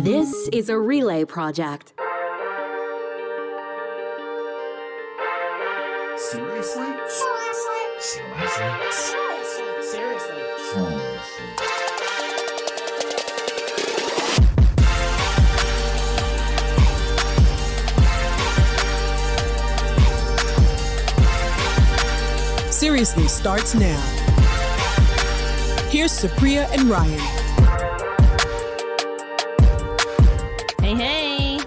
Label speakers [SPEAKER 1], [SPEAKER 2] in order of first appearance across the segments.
[SPEAKER 1] This is a relay project.
[SPEAKER 2] Seriously?
[SPEAKER 3] Seriously starts now. Here's Chrystia and Ryan.
[SPEAKER 4] Hey.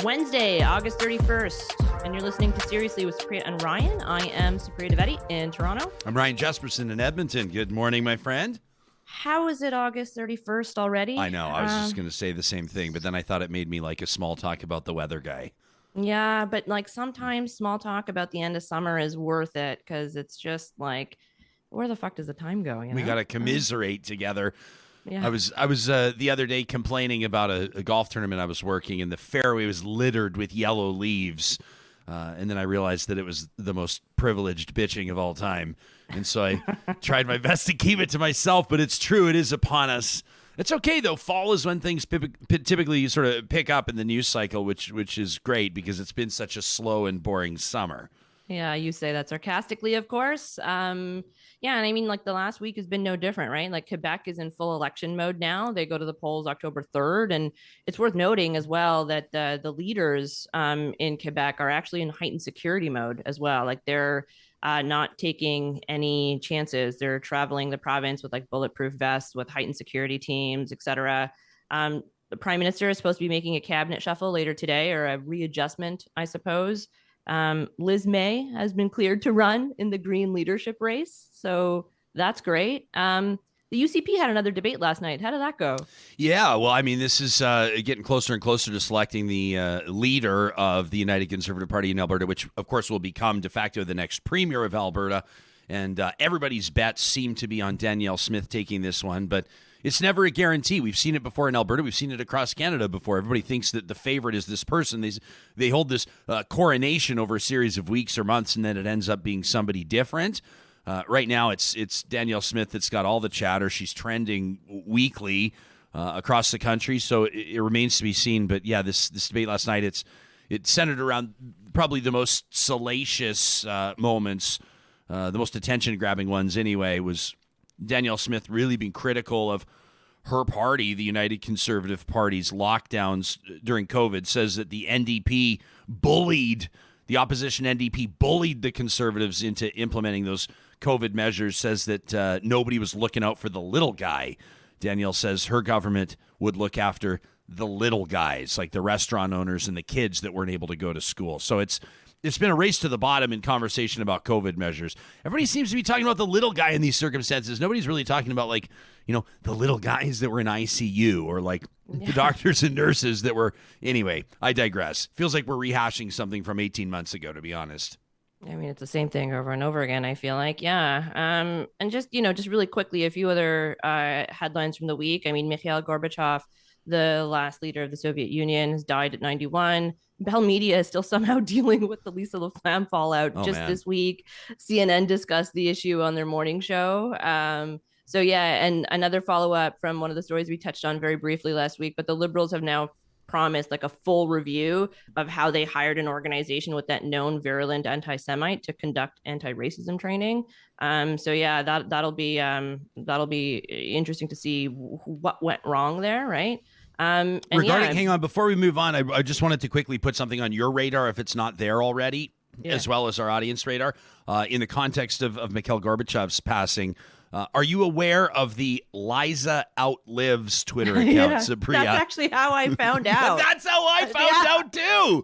[SPEAKER 4] Wednesday, August 31st. And you're listening to Seriously with Chrystia and Ryan. I am Chrystia DeVetti in Toronto.
[SPEAKER 5] I'm Ryan Jesperson in Edmonton. Good morning, my friend.
[SPEAKER 4] How is it August 31st already?
[SPEAKER 5] I know. I was just going to say the same thing, but then I thought it made me like a small talk about the weather guy.
[SPEAKER 4] Yeah, but like sometimes small talk about the end of summer is worth it because it's just like, where the fuck does the time go?
[SPEAKER 5] We got to commiserate together.
[SPEAKER 4] Yeah.
[SPEAKER 5] I was the other day complaining about a golf tournament I was working, and the fairway was littered with yellow leaves. And then I realized that it was the most privileged bitching of all time. And so I tried my best to keep it to myself, but it's true. It is upon us. It's okay, though. Fall is when things typically sort of pick up in the news cycle, which is great because it's been such a slow and boring summer.
[SPEAKER 4] Yeah, you say that sarcastically, of course. Yeah, and I mean, like the last week has been no different, right? Like Quebec is in full election mode now. They go to the polls October 3rd. And it's worth noting as well that the leaders in Quebec are actually in heightened security mode as well. Like they're not taking any chances. They're traveling the province with like bulletproof vests, with heightened security teams, et cetera. The prime minister is supposed to be making a cabinet shuffle later today, or a readjustment, I suppose. Liz May has been cleared to run in the Green leadership race. So that's great. The UCP had another debate last night. How did that go?
[SPEAKER 5] Yeah, well, I mean, this is getting closer and closer to selecting the leader of the United Conservative Party in Alberta, which, of course, will become de facto the next premier of Alberta. And everybody's bets seem to be on Danielle Smith taking this one, but it's never a guarantee. We've seen it before in Alberta. We've seen it across Canada before. Everybody thinks that the favorite is this person. They hold this coronation over a series of weeks or months, and then it ends up being somebody different. Right now, it's Danielle Smith that's got all the chatter. She's trending weekly across the country, so it remains to be seen. But yeah, this debate last night, it centered around probably the most salacious moments, the most attention-grabbing ones anyway, was Danielle Smith really being critical of her party, the United Conservative Party's lockdowns during COVID, says that the NDP the opposition NDP bullied the Conservatives into implementing those COVID measures, says that nobody was looking out for the little guy. Danielle says her government would look after the little guys, like the restaurant owners and the kids that weren't able to go to school. So it's been a race to the bottom in conversation about COVID measures. Everybody seems to be talking about the little guy in these circumstances. Nobody's really talking about, like, you know, the little guys that were in ICU or like the doctors and nurses that were. Anyway, I digress. Feels like we're rehashing something from 18 months ago, to be honest.
[SPEAKER 4] I mean, it's the same thing over and over again, I feel like. Yeah. And just really quickly, a few other headlines from the week. I mean, Mikhail Gorbachev, the last leader of the Soviet Union, has died at 91. Bell Media is still somehow dealing with the Lisa LaFlamme fallout. This week, CNN discussed the issue on their morning show. So yeah, and another follow-up from one of the stories we touched on very briefly last week, but the Liberals have now promised like a full review of how they hired an organization with that known virulent anti-Semite to conduct anti-racism training. So yeah, that'll be interesting to see what went wrong there, right?
[SPEAKER 5] Hang on, before we move on, I just wanted to quickly put something on your radar if it's not there already, as well as our audience radar, in the context of Mikhail Gorbachev's passing. Are you aware of the Liza Outlives Twitter account, Sapriya?
[SPEAKER 4] That's actually how I found out.
[SPEAKER 5] That's how I found out, too.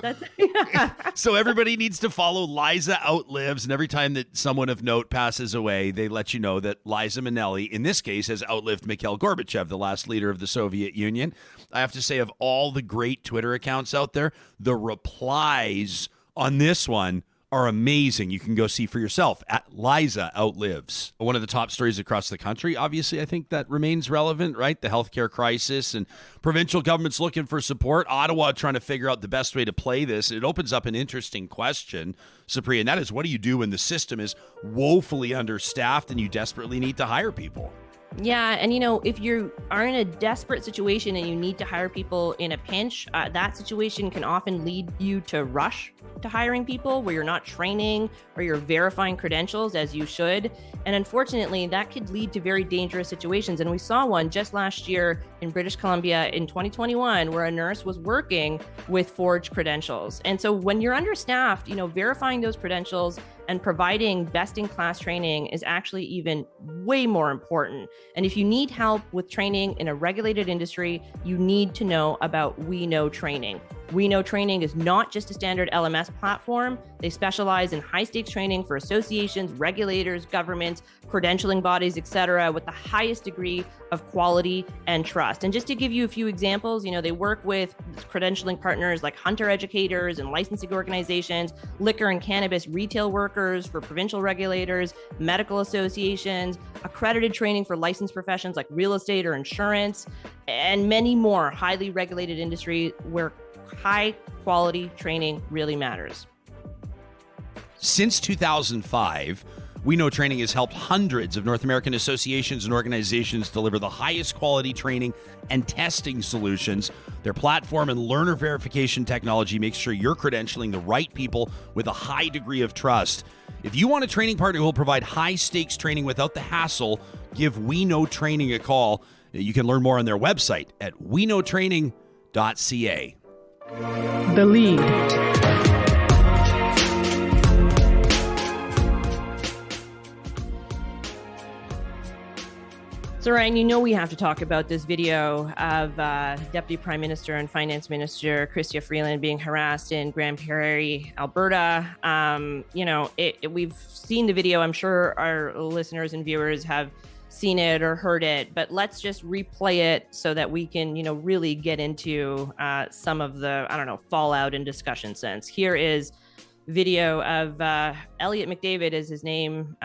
[SPEAKER 5] So everybody needs to follow Liza Outlives, and every time that someone of note passes away, they let you know that Liza Minnelli, in this case, has outlived Mikhail Gorbachev, the last leader of the Soviet Union. I have to say, of all the great Twitter accounts out there, the replies on this one are amazing. You can go see for yourself at Liza Outlives. One of the top stories across the country, obviously, I think that remains relevant, right? The healthcare crisis and provincial governments looking for support. Ottawa trying to figure out the best way to play this. It opens up an interesting question, Sapriya, and that is, what do you do when the system is woefully understaffed and you desperately need to hire people?
[SPEAKER 4] Yeah. And, if you are in a desperate situation and you need to hire people in a pinch, that situation can often lead you to rush to hiring people where you're not training or you're verifying credentials as you should. And unfortunately, that could lead to very dangerous situations. And we saw one just last year in British Columbia in 2021 where a nurse was working with forged credentials. And so when you're understaffed, verifying those credentials and providing best-in-class training is actually even way more important. And if you need help with training in a regulated industry, you need to know about We Know Training. We Know Training is not just a standard LMS platform. They specialize in high-stakes training for associations, regulators, governments, credentialing bodies, et cetera, with the highest degree of quality and trust. And just to give you a few examples, they work with credentialing partners like hunter educators and licensing organizations, liquor and cannabis retail workers for provincial regulators, medical associations, accredited training for licensed professions like real estate or insurance, and many more highly regulated industries where high quality training really matters.
[SPEAKER 5] Since 2005, We Know Training has helped hundreds of North American associations and organizations deliver the highest quality training and testing solutions. Their platform and learner verification technology makes sure you're credentialing the right people with a high degree of trust. If you want a training partner who will provide high-stakes training without the hassle, give We Know Training a call. You can learn more on their website at weknowtraining.ca.
[SPEAKER 3] The Lead.
[SPEAKER 4] So, Ryan, we have to talk about this video of Deputy Prime Minister and Finance Minister Chrystia Freeland being harassed in Grande Prairie, Alberta. We've seen the video. I'm sure our listeners and viewers have seen it or heard it, but let's just replay it so that we can, really get into some of the, fallout and discussion sense. Here is video of Elliot McDavid is his name,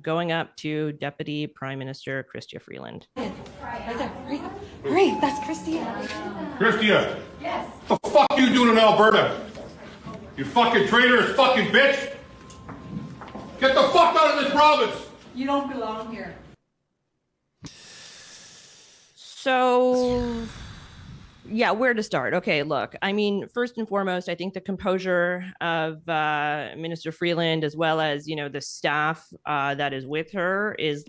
[SPEAKER 4] going up to Deputy Prime Minister Chrystia Freeland.
[SPEAKER 2] Right there, hurry, that's Chrystia.
[SPEAKER 6] Chrystia! Yes? What the fuck are you doing in Alberta? You fucking traitorous fucking bitch! Get the fuck out of this province!
[SPEAKER 2] You don't belong here.
[SPEAKER 4] So, yeah, where to start? Okay, look, first and foremost, I think the composure of Minister Freeland, as well as, the staff that is with her is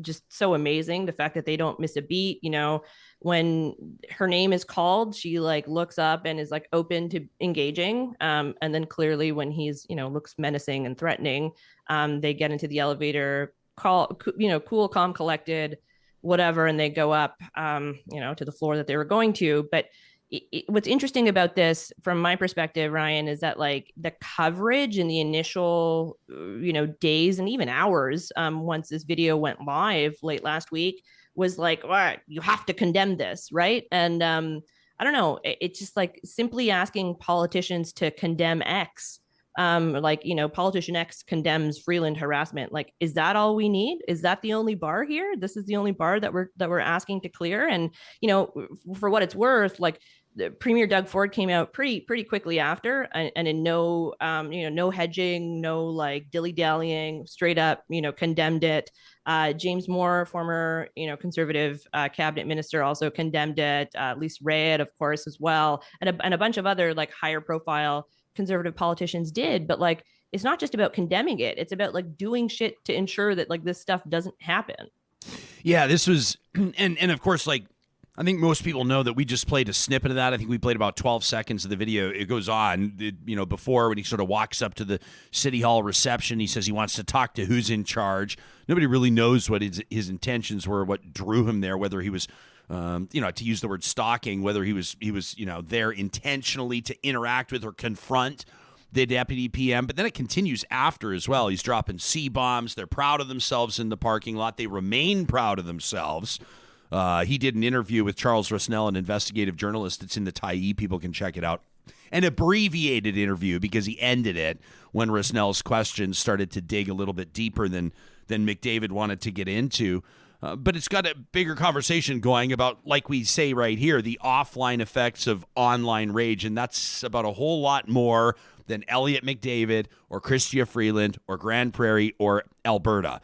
[SPEAKER 4] just so amazing. The fact that they don't miss a beat, when her name is called, she looks up and is open to engaging. And then clearly when he's, looks menacing and threatening, they get into the elevator, cool, calm, collected, whatever, and they go up, to the floor that they were going to. But what's interesting about this, from my perspective, Ryan, is that the coverage in the initial, days and even hours, once this video went live late last week, was all right, you have to condemn this, right? And I don't know, it's just simply asking politicians to condemn X. Politician X condemns Freeland harassment. Is that all we need? Is that the only bar here? This is the only bar that we're asking to clear. And, for what it's worth, the Premier Doug Ford came out pretty quickly after, and in no hedging, no dilly-dallying, straight up, condemned it. James Moore, former, Conservative cabinet minister, also condemned it. Lisa Rayett, of course, as well, and a bunch of other higher profile Conservative politicians did. But it's not just about condemning it. It's about doing shit to ensure that this stuff doesn't happen.
[SPEAKER 5] Yeah, this was, and of course, I think most people know that we just played a snippet of that. I think we played about 12 seconds of the video. It goes on, before, when he sort of walks up to the City Hall reception, he says he wants to talk to who's in charge. Nobody really knows what his intentions were, what drew him there, whether he was, to use the word stalking, whether he was, there intentionally to interact with or confront the deputy PM. But then it continues after as well. He's dropping C-bombs. They're proud of themselves in the parking lot. They remain proud of themselves. He did an interview with Charles Rusnell, an investigative journalist. It's in the Tyee. People can check it out. An abbreviated interview because he ended it when Rusnell's questions started to dig a little bit deeper than McDavid wanted to get into. But it's got a bigger conversation going about, like we say right here, the offline effects of online rage. And that's about a whole lot more than Elliot McDavid or Chrystia Freeland or Grande Prairie or Alberta.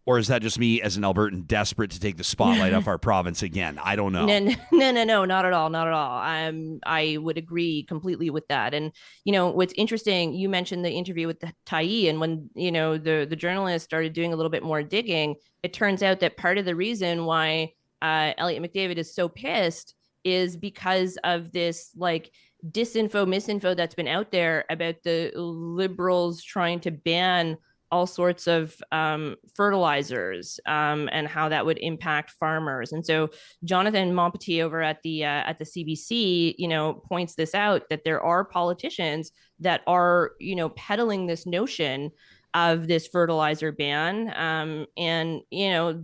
[SPEAKER 5] Or is that just me as an Albertan desperate to take the spotlight off our province again? I don't know.
[SPEAKER 4] No, not at all, not at all. I would agree completely with that. And what's interesting, you mentioned the interview with the Tai, and when the journalist started doing a little bit more digging, it turns out that part of the reason why Elliot McDavid is so pissed is because of this misinfo that's been out there about the Liberals trying to ban all sorts of fertilizers and how that would impact farmers. And so Jonathan Montpetit over at the CBC, points this out, that there are politicians that are, peddling this notion of this fertilizer ban. And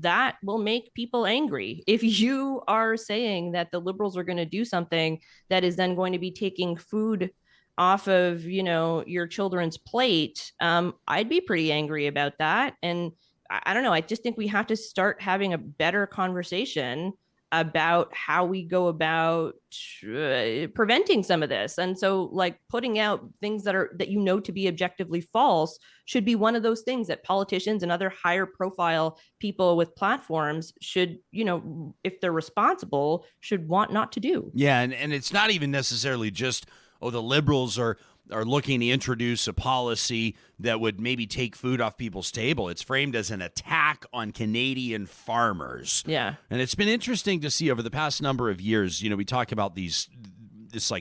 [SPEAKER 4] that will make people angry. If you are saying that the Liberals are going to do something that is then going to be taking food off of your children's plate, I'd be pretty angry about that. And I don't know, I just think we have to start having a better conversation about how we go about preventing some of this. And so putting out things that to be objectively false should be one of those things that politicians and other higher profile people with platforms should, if they're responsible, should want not to do.
[SPEAKER 5] Yeah, and it's not even necessarily just the Liberals are looking to introduce a policy that would maybe take food off people's table. It's framed as an attack on Canadian farmers.
[SPEAKER 4] Yeah.
[SPEAKER 5] And it's been interesting to see over the past number of years, we talk about this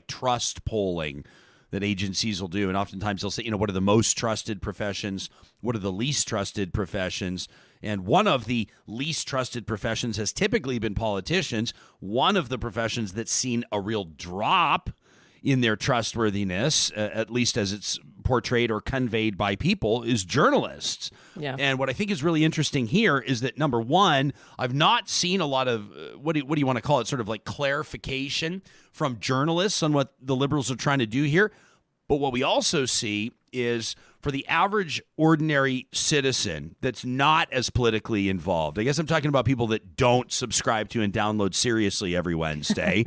[SPEAKER 5] trust polling that agencies will do. And oftentimes they'll say, what are the most trusted professions? What are the least trusted professions? And one of the least trusted professions has typically been politicians. One of the professions that's seen a real drop in their trustworthiness, at least as it's portrayed or conveyed by people, is journalists.
[SPEAKER 4] Yeah.
[SPEAKER 5] And what I think is really interesting here is that, number one, I've not seen a lot of, what do you want to call it, sort of clarification from journalists on what the Liberals are trying to do here. But what we also see is, for the average ordinary citizen that's not as politically involved, I guess I'm talking about people that don't subscribe to and download Seriously every Wednesday,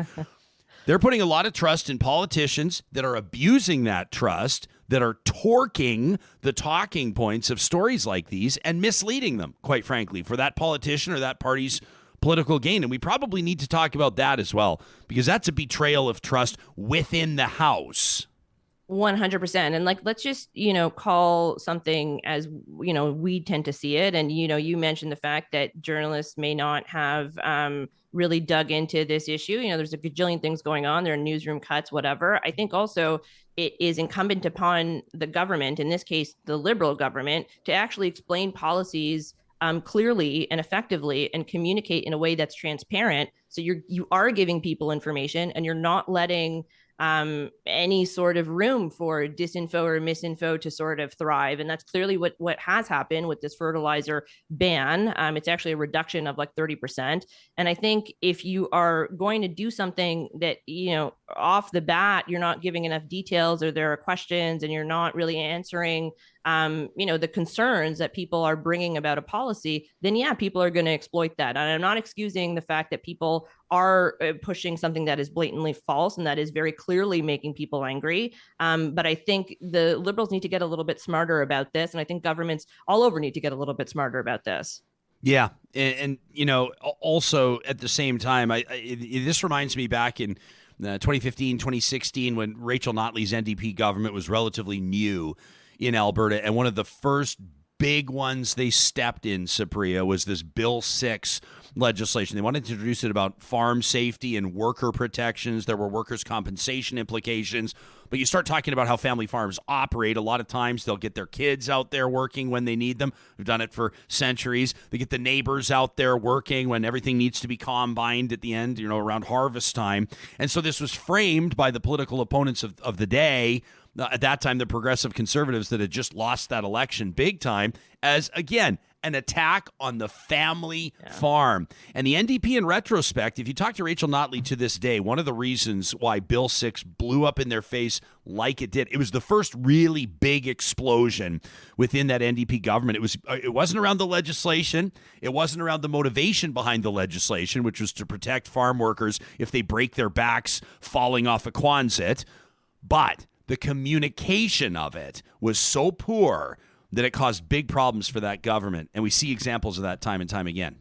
[SPEAKER 5] they're putting a lot of trust in politicians that are abusing that trust, that are torquing the talking points of stories like these and misleading them, quite frankly, for that politician or that party's political gain. And we probably need to talk about that as well, because that's a betrayal of trust within the House.
[SPEAKER 4] 100%. And let's just, call something as, we tend to see it. And, you mentioned the fact that journalists may not have really dug into this issue. There's a gajillion things going on. There are newsroom cuts, whatever. I think also it is incumbent upon the government, in this case, the Liberal government, to actually explain policies clearly and effectively and communicate in a way that's transparent. So you are giving people information, and you're not letting any sort of room for disinfo or misinfo to sort of thrive. And that's clearly what has happened with this fertilizer ban. It's actually a reduction of 30%. And I think if you are going to do something that, off the bat, you're not giving enough details, or there are questions and you're not really answering the concerns that people are bringing about a policy, then yeah, people are going to exploit that. And I'm not excusing the fact that people are pushing something that is blatantly false and that is very clearly making people angry. But I think the Liberals need to get a little bit smarter about this. And I think governments all over need to get a little bit smarter about this.
[SPEAKER 5] Yeah. And also at the same time, this reminds me back in 2015, 2016, when Rachel Notley's NDP government was relatively new in Alberta. And one of the first big ones they stepped in, Supriya, was this Bill 6 legislation. They wanted to introduce it about farm safety and worker protections. There were workers' compensation implications. But you start talking about how family farms operate. A lot of times they'll get their kids out there working when they need them. We've done it for centuries. They get the neighbors out there working when everything needs to be combined at the end, around harvest time. And so this was framed by the political opponents of the day, at that time, the progressive conservatives that had just lost that election big time, as, again, an attack on the family farm. And the NDP, in retrospect, if you talk to Rachel Notley to this day, one of the reasons why Bill 6 blew up in their face like it did, it was the first really big explosion within that NDP government. It wasn't around the legislation. It wasn't around the motivation behind the legislation, which was to protect farm workers if they break their backs falling off a Quonset. But the communication of it was so poor that it caused big problems for that government. And we see examples of that time and time again.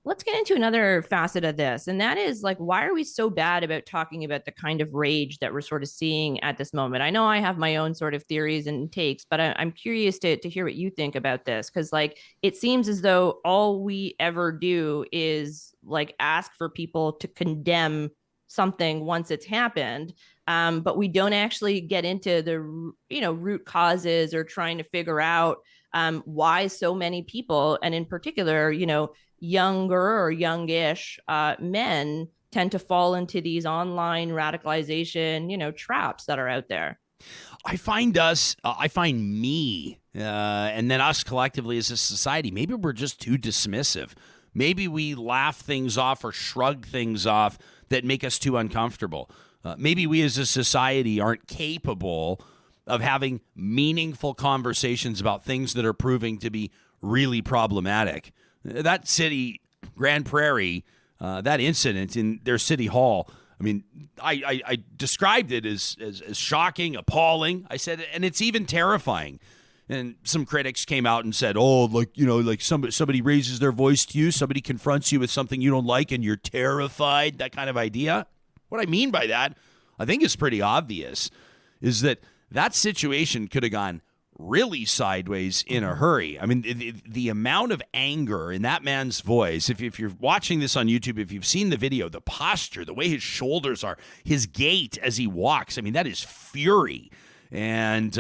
[SPEAKER 4] Let's get into another facet of this. And that is like, why are we so bad about talking about the kind of rage that we're sort of seeing at this moment? I know I have my own sort of theories and takes, but I'm curious to hear what you think about this. Cause like, it seems as though all we ever do is like ask for people to condemn something once it's happened. But we don't actually get into the, root causes or trying to figure out why so many people, and in particular, younger or youngish men tend to fall into these online radicalization, traps that are out there.
[SPEAKER 5] I find me, and then us collectively as a society, maybe we're just too dismissive. Maybe we laugh things off or shrug things off that make us too uncomfortable. Maybe we as a society aren't capable of having meaningful conversations about things that are proving to be really problematic. That city, Grande Prairie, that incident in their city hall, I memean, I described it as shocking, appalling. I said, and it's even terrifying. And some critics came out and said, like somebody raises their voice to you, somebody confronts you with something you don't like, and you're terrified, that kind of idea. What I mean by that, I think is pretty obvious, is that situation could have gone really sideways in a hurry. I mean, the amount of anger in that man's voice, if you're watching this on YouTube, if you've seen the video, the posture, the way his shoulders are, his gait as he walks, I mean, that is fury. And,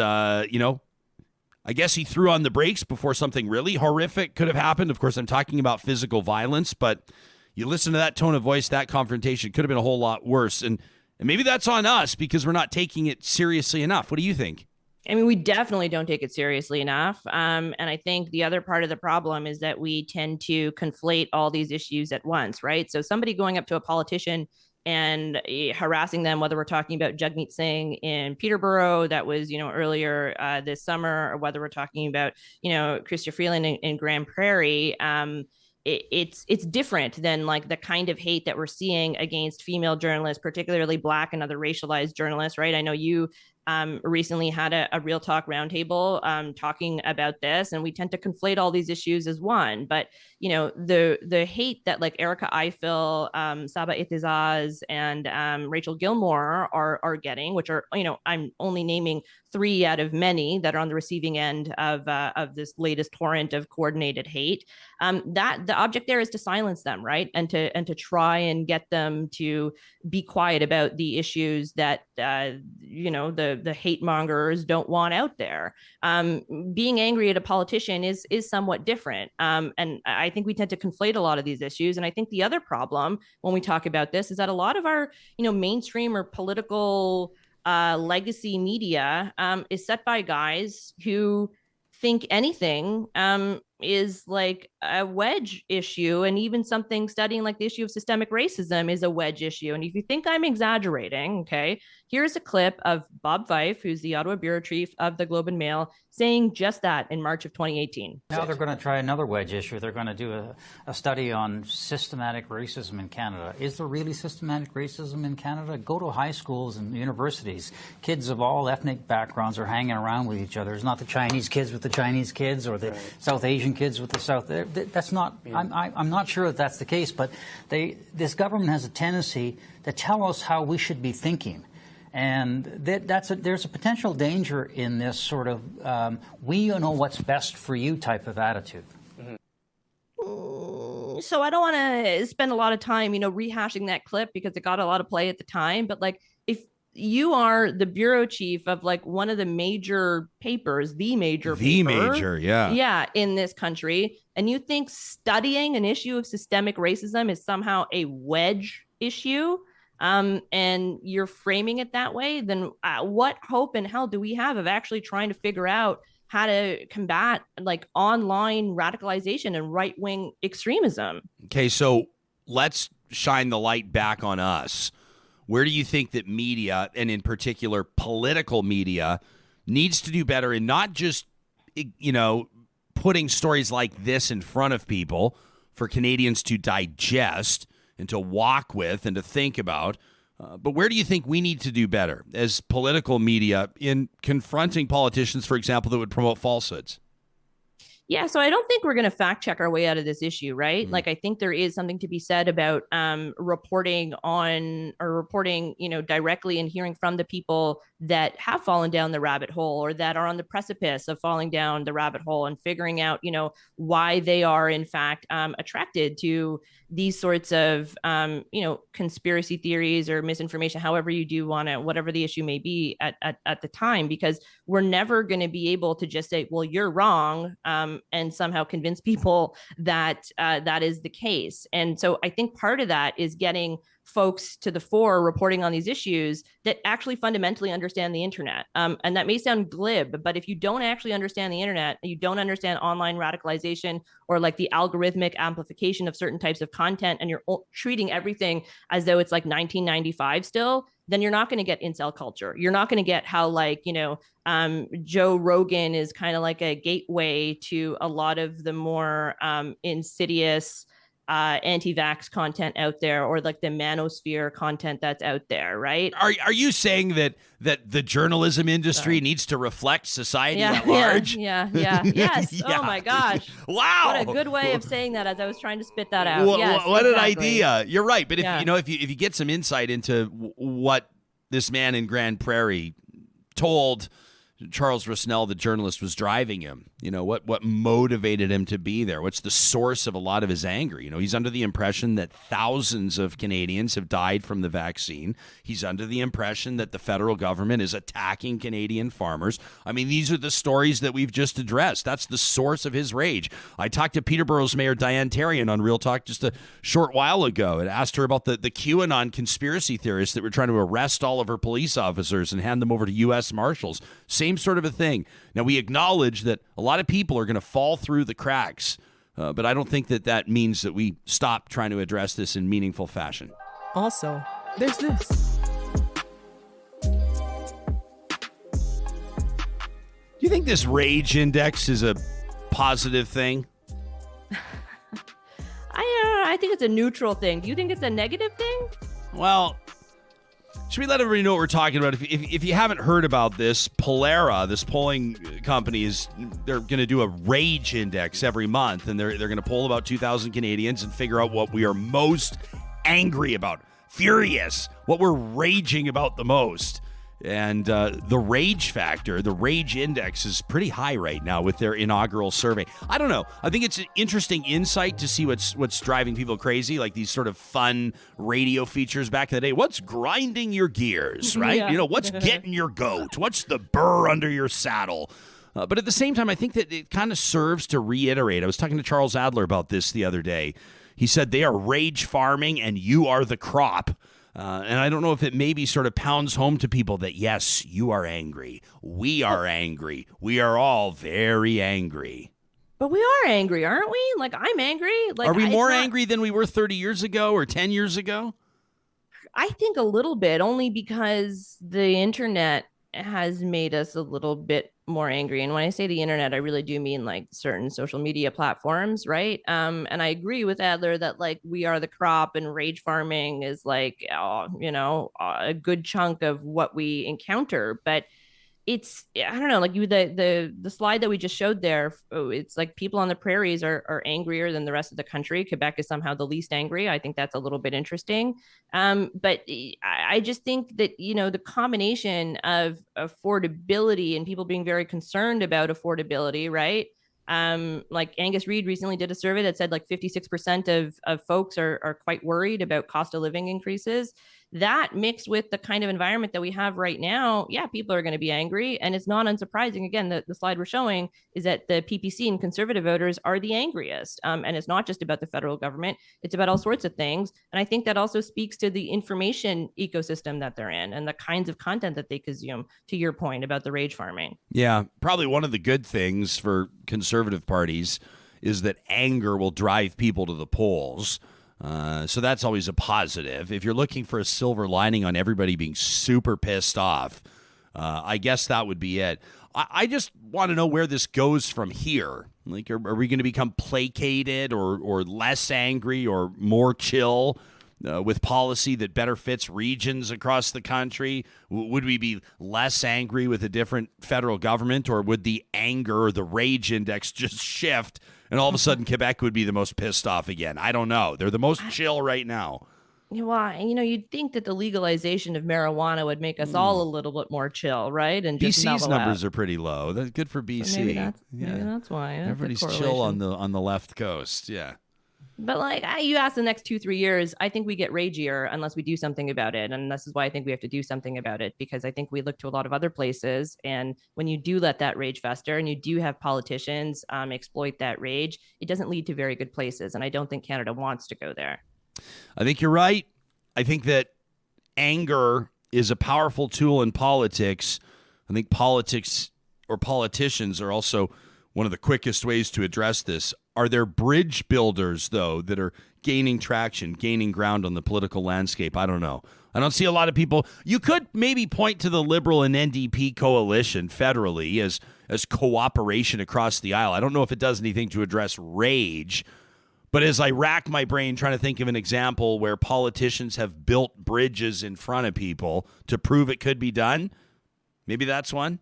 [SPEAKER 5] I guess he threw on the brakes before something really horrific could have happened. Of course, I'm talking about physical violence, but you listen to that tone of voice, that confrontation could have been a whole lot worse. And maybe that's on us because we're not taking it seriously enough. What do you think?
[SPEAKER 4] I mean, we definitely don't take it seriously enough. And I think the other part of the problem is that we tend to conflate all these issues at once, right? So somebody going up to a politician and harassing them, whether we're talking about Jagmeet Singh in Peterborough, that was, earlier this summer, or whether we're talking about, Chrystia Freeland in Grande Prairie, it's different than like the kind of hate that we're seeing against female journalists, particularly Black and other racialized journalists, right? I know you recently had a Real Talk roundtable talking about this, and we tend to conflate all these issues as one. But the hate that like Erica Eiffel, Saba Itizaz, and Rachel Gilmore are getting, which are I'm only naming 3 out of many that are on the receiving end of this latest torrent of coordinated hate. That the object there is to silence them, right, and to try and get them to be quiet about the issues that the hate mongers don't want out there. Being angry at a politician is somewhat different, and I think we tend to conflate a lot of these issues. And I think the other problem when we talk about this is that a lot of our mainstream or political legacy media is set by guys who think anything is like a wedge issue, and even something studying like the issue of systemic racism is a wedge issue. And if you think I'm exaggerating, okay, here's a clip of Bob Fife, who's the Ottawa bureau chief of the Globe and Mail, saying just that in March of 2018.
[SPEAKER 7] Now they're going to try another wedge issue. They're going to do a study on systematic racism in Canada. Is there really systematic racism in Canada? Go to high schools and universities. Kids of all ethnic backgrounds are hanging around with each other. It's not the Chinese kids with the Chinese kids or the South Asian kids with the South. That's not. I'm not sure that that's the case. But this government has a tendency to tell us how we should be thinking. And there's a potential danger in this sort of we know what's best for you type of attitude.
[SPEAKER 4] So I don't want to spend a lot of time, rehashing that clip because it got a lot of play at the time. But like, if you are the bureau chief of like one of the major papers, the major, yeah, in this country, and you think studying an issue of systemic racism is somehow a wedge issue, and you're framing it that way, then what hope in hell do we have of actually trying to figure out how to combat like online radicalization and right-wing extremism?
[SPEAKER 5] Okay, so let's shine the light back on us. Where do you think that media, and in particular political media, needs to do better in not just, putting stories like this in front of people for Canadians to digest and to walk with and to think about, But where do you think we need to do better as political media in confronting politicians, for example, that would promote falsehoods?
[SPEAKER 4] Yeah, so I don't think we're going to fact check our way out of this issue, right? Like, I think there is something to be said about reporting on or reporting, directly and hearing from the people that have fallen down the rabbit hole or that are on the precipice of falling down the rabbit hole and figuring out, why they are in fact attracted to these sorts of, conspiracy theories or misinformation, however you do want to, whatever the issue may be at the time, because we're never going to be able to just say, well, you're wrong, and somehow convince people that that is the case. And so I think part of that is getting folks to the fore reporting on these issues that actually fundamentally understand the internet. And that may sound glib, but if you don't actually understand the internet, you don't understand online radicalization or like the algorithmic amplification of certain types of content, and you're treating everything as though it's like 1995 still, then you're not going to get incel culture. You're not going to get how Joe Rogan is kind of like a gateway to a lot of the more insidious anti-vax content out there, or like the manosphere content that's out there, right?
[SPEAKER 5] Are you saying that the journalism industry needs to reflect society at large?
[SPEAKER 4] Yeah. Yes.
[SPEAKER 5] Yeah.
[SPEAKER 4] Oh my gosh.
[SPEAKER 5] Wow.
[SPEAKER 4] What a good way of saying that as I was trying to spit that out.
[SPEAKER 5] What
[SPEAKER 4] exactly.
[SPEAKER 5] an idea. You're right. But if you get some insight into what this man in Grande Prairie told Charles Rusnell, the journalist, was driving him. What motivated him to be there? What's the source of a lot of his anger? He's under the impression that thousands of Canadians have died from the vaccine. He's under the impression that the federal government is attacking Canadian farmers. I mean, these are the stories that we've just addressed. That's the source of his rage. I talked to Peterborough's Mayor Diane Therrien on Real Talk just a short while ago and asked her about the QAnon conspiracy theorists that were trying to arrest all of her police officers and hand them over to U.S. Marshals. Same sort of a thing. Now, we acknowledge that a lot of people are going to fall through the cracks, but I don't think that means that we stop trying to address this in meaningful fashion.
[SPEAKER 3] Also, there's this.
[SPEAKER 5] Do you think this rage index is a positive thing?
[SPEAKER 4] I think it's a neutral thing. Do you think it's a negative thing?
[SPEAKER 5] Well, should we let everybody know what we're talking about? If you haven't heard about this, Pollara, this polling company, they're going to do a rage index every month, and they're going to poll about 2,000 Canadians and figure out what we are most angry about, furious, what we're raging about the most. And the rage factor, the rage index, is pretty high right now with their inaugural survey. I don't know. I think it's an interesting insight to see what's driving people crazy, like these sort of fun radio features back in the day. What's grinding your gears, right?
[SPEAKER 4] Yeah.
[SPEAKER 5] What's getting your goat? What's the burr under your saddle? But at the same time, I think that it kind of serves to reiterate. I was talking to Charles Adler about this the other day. He said they are rage farming and you are the crop. And I don't know if it maybe sort of pounds home to people that, yes, you are angry. We are angry. We are all very angry.
[SPEAKER 4] But we are angry, aren't we? Like, I'm angry. Like,
[SPEAKER 5] are we more angry than we were 30 years ago or 10 years ago?
[SPEAKER 4] I think a little bit, only because the internet has made us a little bit more angry. And when I say the internet, I really do mean like certain social media platforms, right? And I agree with Adler that like we are the crop, and rage farming is like, a good chunk of what we encounter. But it's, I don't know, like the slide that we just showed there, it's like people on the prairies are angrier than the rest of the country. Quebec is somehow the least angry. I think that's a little bit interesting. But I just think that, the combination of affordability and people being very concerned about affordability, right? Like Angus Reid recently did a survey that said like 56% of folks are quite worried about cost of living increases. That mixed with the kind of environment that we have right now, yeah, people are going to be angry. And it's not unsurprising. Again, the slide we're showing is that the PPC and conservative voters are the angriest. And it's not just about the federal government. It's about all sorts of things. And I think that also speaks to the information ecosystem that they're in and the kinds of content that they consume, to your point about the rage farming.
[SPEAKER 5] Yeah, probably one of the good things for conservative parties is that anger will drive people to the polls. So that's always a positive. If you're looking for a silver lining on everybody being super pissed off, I guess that would be it. I just want to know where this goes from here. Like, are we going to become placated or less angry or more chill? with policy that better fits regions across the country? Would we be less angry with a different federal government, or would the anger or the rage index just shift and all of a sudden Quebec would be the most pissed off again? I don't know. They're the most chill right now.
[SPEAKER 4] Well, you'd think that the legalization of marijuana would make us all a little bit more chill, right? And just
[SPEAKER 5] BC's
[SPEAKER 4] mellow
[SPEAKER 5] numbers
[SPEAKER 4] out.
[SPEAKER 5] are pretty low. That's good for BC.
[SPEAKER 4] So maybe that's why. That's
[SPEAKER 5] Everybody's chill on the left coast. Yeah.
[SPEAKER 4] But you ask the next 2-3 years, I think we get ragier unless we do something about it. And this is why I think we have to do something about it, because I think we look to a lot of other places. And when you do let that rage fester and you do have politicians exploit that rage, it doesn't lead to very good places. And I don't think Canada wants to go there.
[SPEAKER 5] I think you're right. I think that anger is a powerful tool in politics. I think politics or politicians are also one of the quickest ways to address this. Are there bridge builders, though, that are gaining traction, gaining ground on the political landscape? I don't know. I don't see a lot of people. You could maybe point to the Liberal and NDP coalition federally as cooperation across the aisle. I don't know if it does anything to address rage. But as I rack my brain trying to think of an example where politicians have built bridges in front of people to prove it could be done, maybe that's one.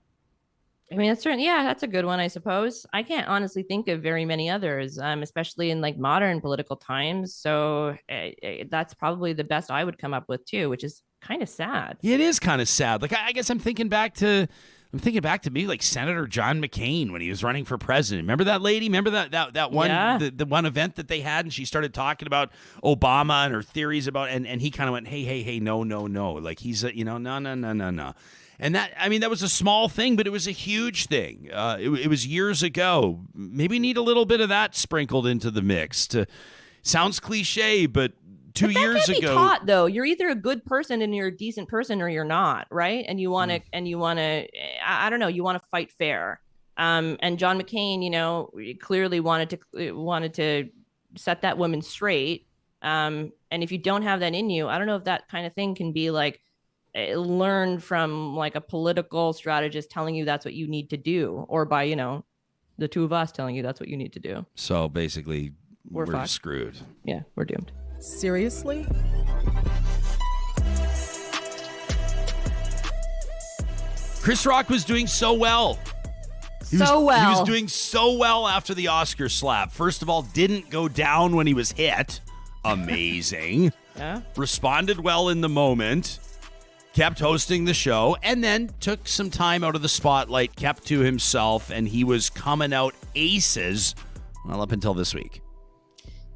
[SPEAKER 4] I mean, that's a good one, I suppose. I can't honestly think of very many others, especially in modern political times. So that's probably the best I would come up with too, which is kind of sad.
[SPEAKER 5] It is kind of sad. I guess I'm thinking back to me like Senator John McCain when he was running for president. Remember that lady? Remember that one the one event that they had, and she started talking about Obama and her theories about, and he kind of went, hey, no. Like he's no. And that was a small thing, but it was a huge thing. It was years ago. Maybe need a little bit of that sprinkled into the mix. Sounds cliche, but 2 years ago, be
[SPEAKER 4] taught, though, you're either a good person and you're a decent person, or you're not, right? And you want to, I don't know, you want to fight fair. And John McCain, clearly wanted to set that woman straight. And if you don't have that in you, I don't know if that kind of thing can be learned from a political strategist telling you that's what you need to do, or by the two of us telling you that's what you need to do.
[SPEAKER 5] So basically, we're screwed.
[SPEAKER 4] Yeah, we're doomed.
[SPEAKER 3] Seriously?
[SPEAKER 5] Chris Rock was doing so well. He was doing so well after the Oscar slap. First of all, didn't go down when he was hit. Amazing.
[SPEAKER 4] Yeah.
[SPEAKER 5] Responded well in the moment. Kept hosting the show, and then took some time out of the spotlight, kept to himself, and he was coming out aces, well, up until this week.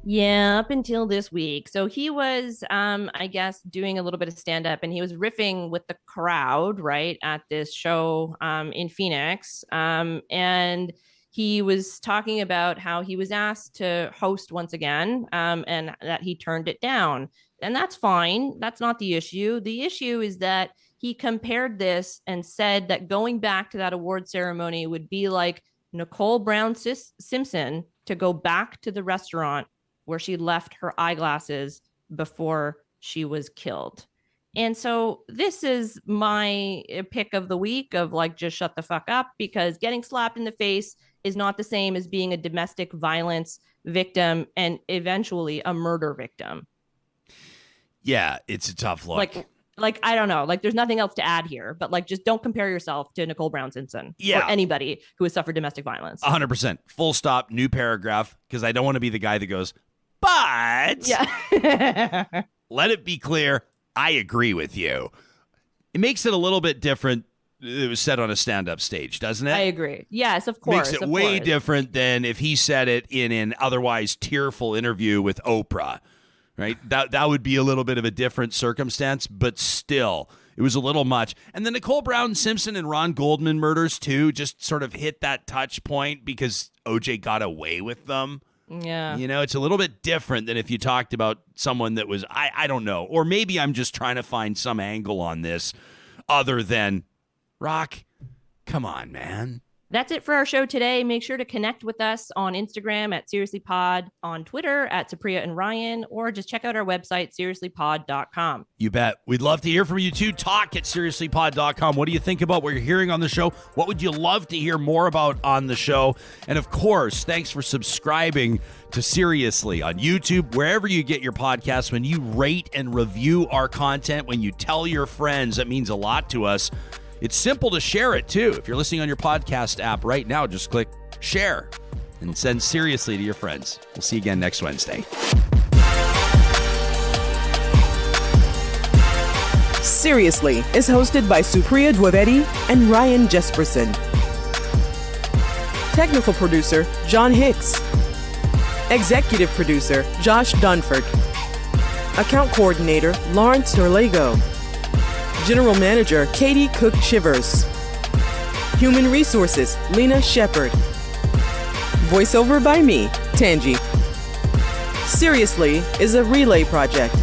[SPEAKER 4] Yeah, up until this week. So he was, I guess, doing a little bit of stand-up, and he was riffing with the crowd, right, at this show in Phoenix. And he was talking about how he was asked to host once again, and that he turned it down. And that's fine. That's not the issue. The issue is that he compared this and said that going back to that award ceremony would be like Nicole Brown Simpson to go back to the restaurant where she left her eyeglasses before she was killed. And so this is my pick of the week of just shut the fuck up, because getting slapped in the face is not the same as being a domestic violence victim and eventually a murder victim.
[SPEAKER 5] Yeah, it's a tough look.
[SPEAKER 4] I don't know. There's nothing else to add here, but just don't compare yourself to Nicole Brown Simpson or anybody who has suffered domestic violence.
[SPEAKER 5] 100%. Full stop, new paragraph, because I don't want to be the guy that goes, but let it be clear, I agree with you. It makes it a little bit different. It was said on a stand-up stage, doesn't it?
[SPEAKER 4] I agree. Yes, of course.
[SPEAKER 5] Makes it way different than if he said it in an otherwise tearful interview with Oprah. Right, that would be a little bit of a different circumstance, but still, it was a little much. And the Nicole Brown Simpson and Ron Goldman murders too just sort of hit that touch point because OJ got away with them.
[SPEAKER 4] Yeah,
[SPEAKER 5] it's a little bit different than if you talked about someone that was I don't know, or maybe I'm just trying to find some angle on this other than Rock. Come on, man.
[SPEAKER 4] That's it for our show today. Make sure to connect with us on Instagram at SeriouslyPod, on Twitter at Supriya and Ryan, or just check out our website, seriouslypod.com.
[SPEAKER 5] You bet. We'd love to hear from you too. Talk at seriouslypod.com. What do you think about what you're hearing on the show? What would you love to hear more about on the show? And of course, thanks for subscribing to Seriously on YouTube, wherever you get your podcasts. When you rate and review our content, when you tell your friends, that means a lot to us. It's simple to share it, too. If you're listening on your podcast app right now, just click share and send Seriously to your friends. We'll see you again next Wednesday.
[SPEAKER 3] Seriously is hosted by Supriya Dwivedi and Ryan Jesperson. Technical producer, John Hicks. Executive producer, Josh Dunford. Account coordinator, Lawrence Norlego. General Manager, Katie Cook-Shivers. Human Resources, Lena Shepard. Voiceover by me, Tangi. Seriously is a relay project.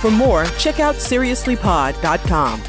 [SPEAKER 3] For more, check out seriouslypod.com.